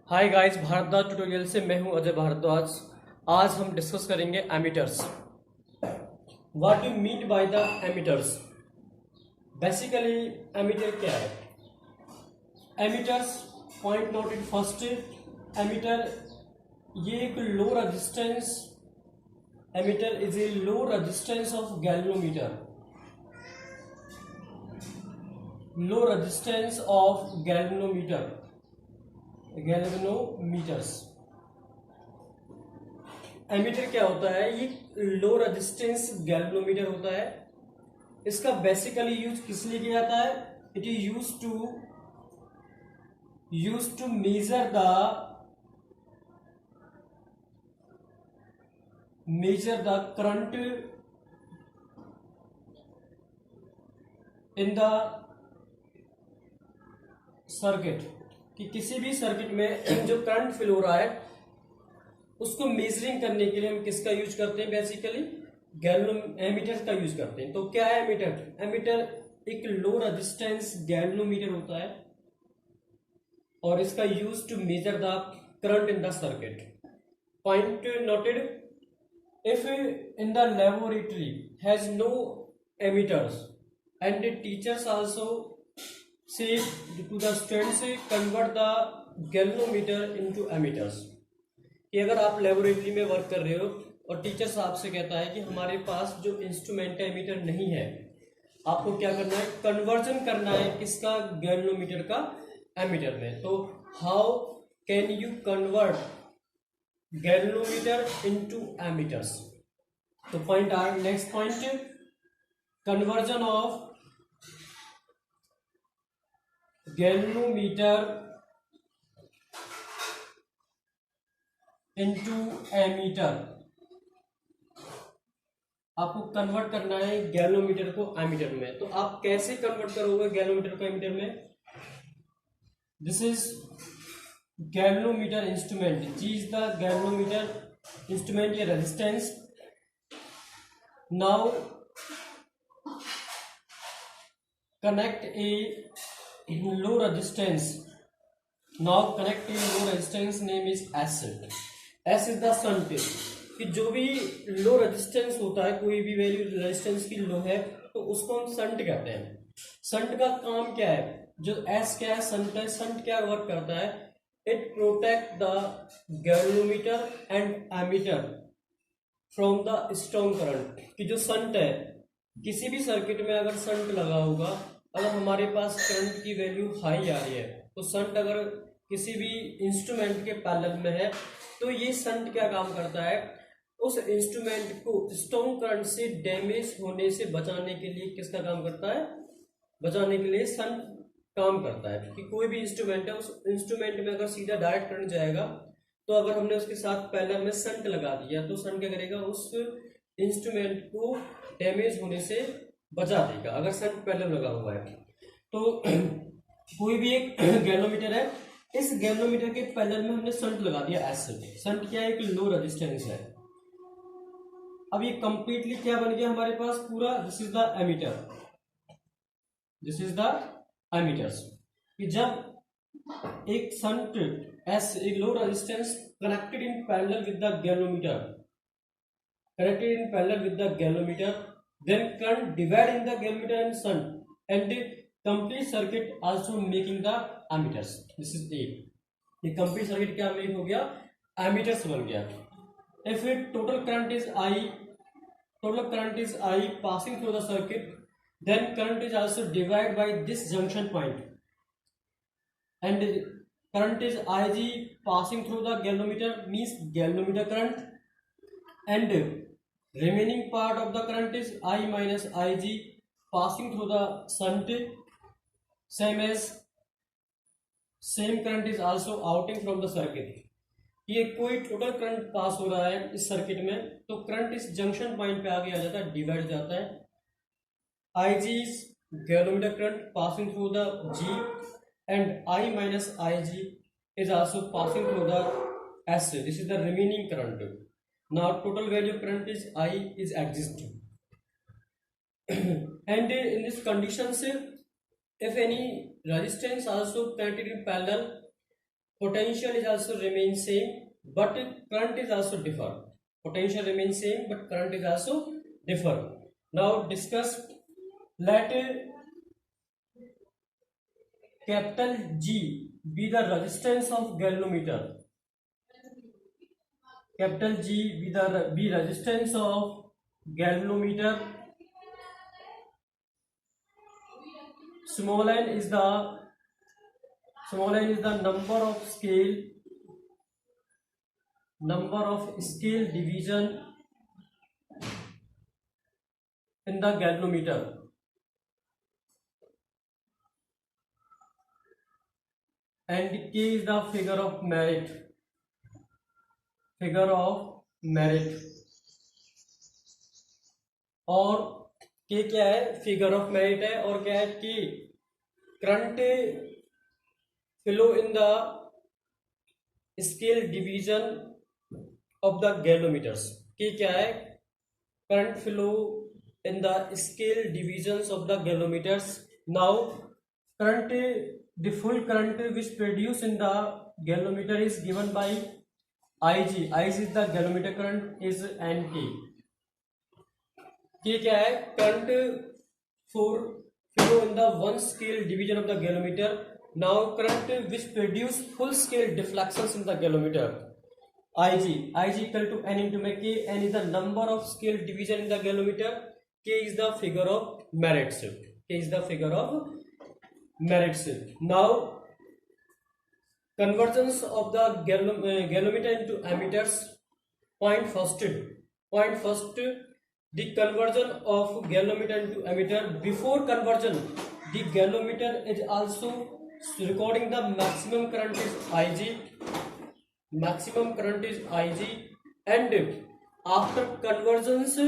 Hi guys, Bhardwaj tutorial से मैं हूं अजय भारद्वाज। आज हम डिस्कस करेंगे ammeters. What you mean by the ammeters. Basically ammeter क्या है? Ammeters, point noted first, ammeter ये एक low resistance, ammeter is a low resistance of galvanometer, low resistance of galvanometers. Ammeter क्या होता है? ये लो रेजिस्टेंस गैल्वेनोमीटर होता है। इसका बेसिकली यूज किस लिए किया जाता है? It is use to measure the current in the circuit, कि किसी भी सर्किट में जो करंट फ्लो हो रहा है उसको मेजरिंग करने के लिए हम किसका यूज करते हैं? बेसिकली एमीटर का यूज करते हैं। तो क्या है एमीटर? एमीटर एक लो रेजिस्टेंस गैल्वेनोमीटर होता है और इसका use to measure the current in the circuit. Point noted, if in the laboratory has no ammeters and teachers also say to the students convert the galvanometer into emitters। कि अगर आप laboratory में work कर रहे हो और teacher साहब से कहता है कि हमारे पास जो इंस्ट्रूमेंट है एमीटर नहीं है, आपको क्या करना है? कन्वर्जन करना है किसका? गैल्वेनोमीटर का एमीटर में। तो how can you convert galvanometer into ammeters? तो point are next point, conversion of galvanometer into ammeter. आपको कन्वर्ट करना है गैल्वेनोमीटर को एमीटर में। तो आप कैसे कन्वर्ट करोगे गैल्वेनोमीटर को एमीटर में? This is galvanometer instrument. G is the galvanometer instrument या resistance. Now connect a low resistance name is S। S is the shunt। कि जो भी लो रेजिस्टेंस होता है, कोई भी वैल्यू रेजिस्टेंस की लो है तो उसको हम शंट कहते हैं। शंट का काम क्या है? जो S क्या है? शंट है। शंट क्या वर्क करता है? It protect the galvanometer and ammeter from the strong current. कि जो शंट है, किसी भी सर्किट में अगर शंट लगा होगा, अगर हमारे पास करंट की वैल्यू हाई आ रही है तो शंट अगर किसी भी इंस्ट्रूमेंट के पैरेलल में है तो ये शंट क्या काम करता है? उस इंस्ट्रूमेंट को स्ट्रॉन्ग करंट से डैमेज होने से बचाने के लिए किसका काम करता है? बचाने के लिए शंट काम करता है। कि कोई भी इंस्ट्रूमेंट है, उस इंस्ट्रूमेंट में अगर सीधा डायरेक्ट करंट जाएगा तो अगर हमने उसके साथ पैरेलल में शंट लगा दिया तो शंट क्या करेगा? उस इंस्ट्रूमेंट को डैमेज होने से बचा देगा, अगर शंट पैरेलल लगा हुआ है तो। कोई भी एक गैल्वेनोमीटर है, इस गैल्वेनोमीटर के पैरेलल में हमने शंट लगा दिया एस। शंट क्या है? एक लो रेजिस्टेंस है। अब ये कंप्लीटली क्या बन गया हमारे पास पूरा? This is the ammeter, this is the ammeters. कि जब एक शंट एस, एक low resistance connected in parallel with the galvanometer, then current divide in the galvanometer and shunt and complete circuit also making the ammeters। this is A। ये complete circuit क्या make हो गया? ammeters बन गया। if it total current is I passing through the circuit, then current is also divided by this junction point and current is Ig passing through the galvanometer means galvanometer current, and remaining part of the current is I minus Ig passing through the shunt, same current is also outing from the circuit। ये कोई total current pass हो रहा है इस circuit में तो current इस junction point पे आगे आ जाता है, डिवाइड हो जाता है। Ig is galvanometer current passing through the G and I minus Ig is also passing through the S। this is the remaining current। now total value of current is I is existing and in this condition if any resistance also connected in parallel potential is also remain same, but current is also differ. Potential remains same, but current is also differ. Now discuss. Let capital G be the resistance of galvanometer. Capital G be resistance of galvanometer. Small n is the number of scale division in the galvanometer, and K is the figure of merit. और K क्या है? Figure of merit है. और क्या है? कि current flow in the scale division of the galvanometers. K क्या है? Current flow in the scale divisions of the galvanometers. Now the full current which produced in the galvanometer is given by Ig. Ig is the galvanometer current is Nk. K क्या है? Current flow in the one scale division of the galvanometer. Now current which produce full scale deflections in the galvanometer. Ig equal to N into K. N is the number of scale division in the galvanometer. K is the figure of merits. Now conversions of the galvanometer into ammeters. Point first, the conversion of galvanometer into ammeter. Before conversion, the galvanometer is also recording the maximum current is Ig, and after conversions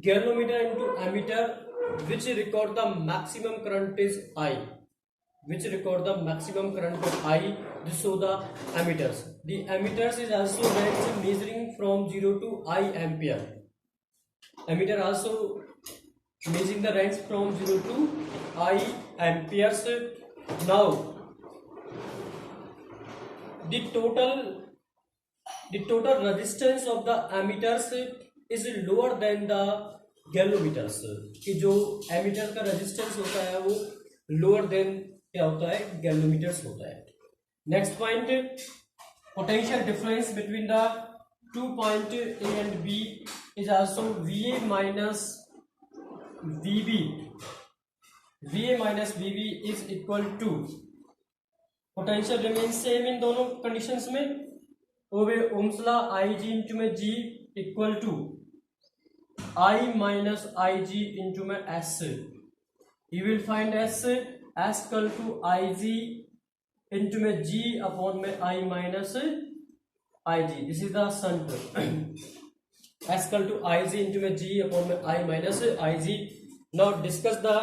galvanometer into ammeter, which record the maximum current is I. This show the ammeters. The ammeters is also range measuring from 0 to I ampere. Ammeter also measuring the range from 0 to I amperes. Now the total resistance of the ammeters is lower than the galvanometers. कि जो ammeter का resistance होता है वो lower than क्या होता है? गैल्वोमीटर्स होता है. Next point, potential difference between the 2 point A and B is also VA minus VB is equal to, potential remain same in दोनों कंडीशंस में. ओम्स लॉ Ig इंटू में G equal to I minus Ig into में S. You will find S equal to Ig into में G upon में I minus Ig. This is the shunt. S equal to Ig into में G upon में I minus Ig. Now discuss the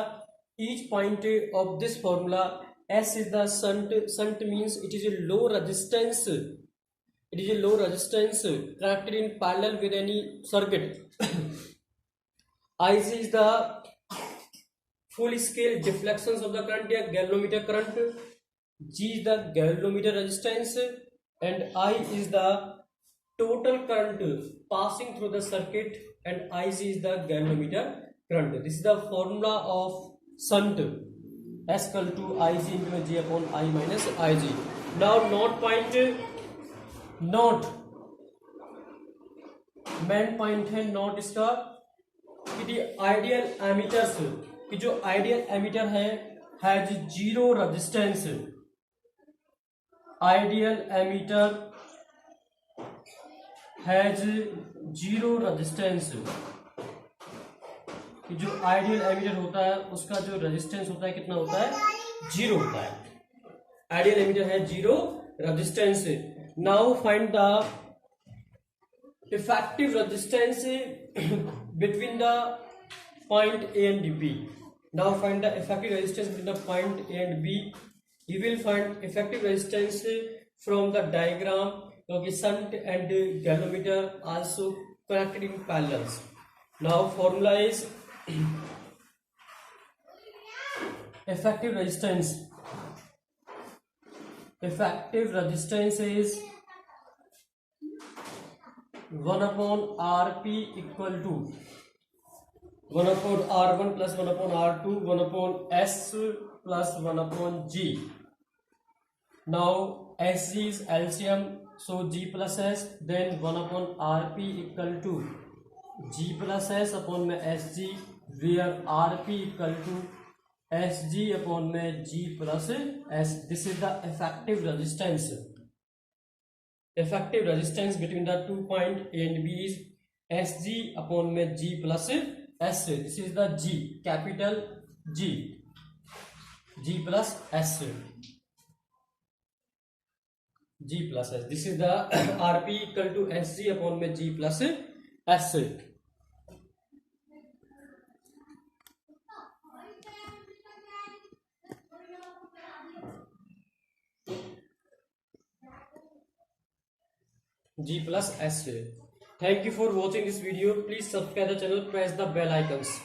each point of this formula. S is the shunt means it is a low resistance. Connected in parallel with any circuit. Ig is the full scale deflections of the current या galvanometer current. G is the galvanometer resistance, and I is the total current passing through the circuit, and Ig is the galvanometer current. This is the formula of shunt. S equal to Ig into G upon I minus Ig. Now note main point है note इसका कि ideal ammeters कि जो ideal ammeter है has zero resistance. Ideal ammeter has zero resistance. कि जो ideal ammeter होता है उसका जो रेजिस्टेंस होता है कितना होता है? जीरो होता है. आइडियल एमीटर है zero resistance. Now find the effective resistance between the point A and B. Now find the effective resistance between the point A and B. You will find effective resistance from the diagram. Okay, shunt and galvanometer also connected in parallel. Now formula is effective resistance effective resistance is 1 upon Rp equal to 1 upon R1 plus 1 upon R2, 1 upon S plus 1 upon G. Now Sg is LCM, so G plus S, then 1 upon Rp equal to G plus S upon में Sg, where Rp equal to Sg upon में G plus S. This is the effective resistance. Effective resistance between the 2 point A and B is Sg upon में G plus S. This is the G, capital G, G plus S. G plus S. This is the Rp equal to Sg upon में G plus S. G plus S. Thank you for watching this video. Please subscribe the channel, press the bell icons.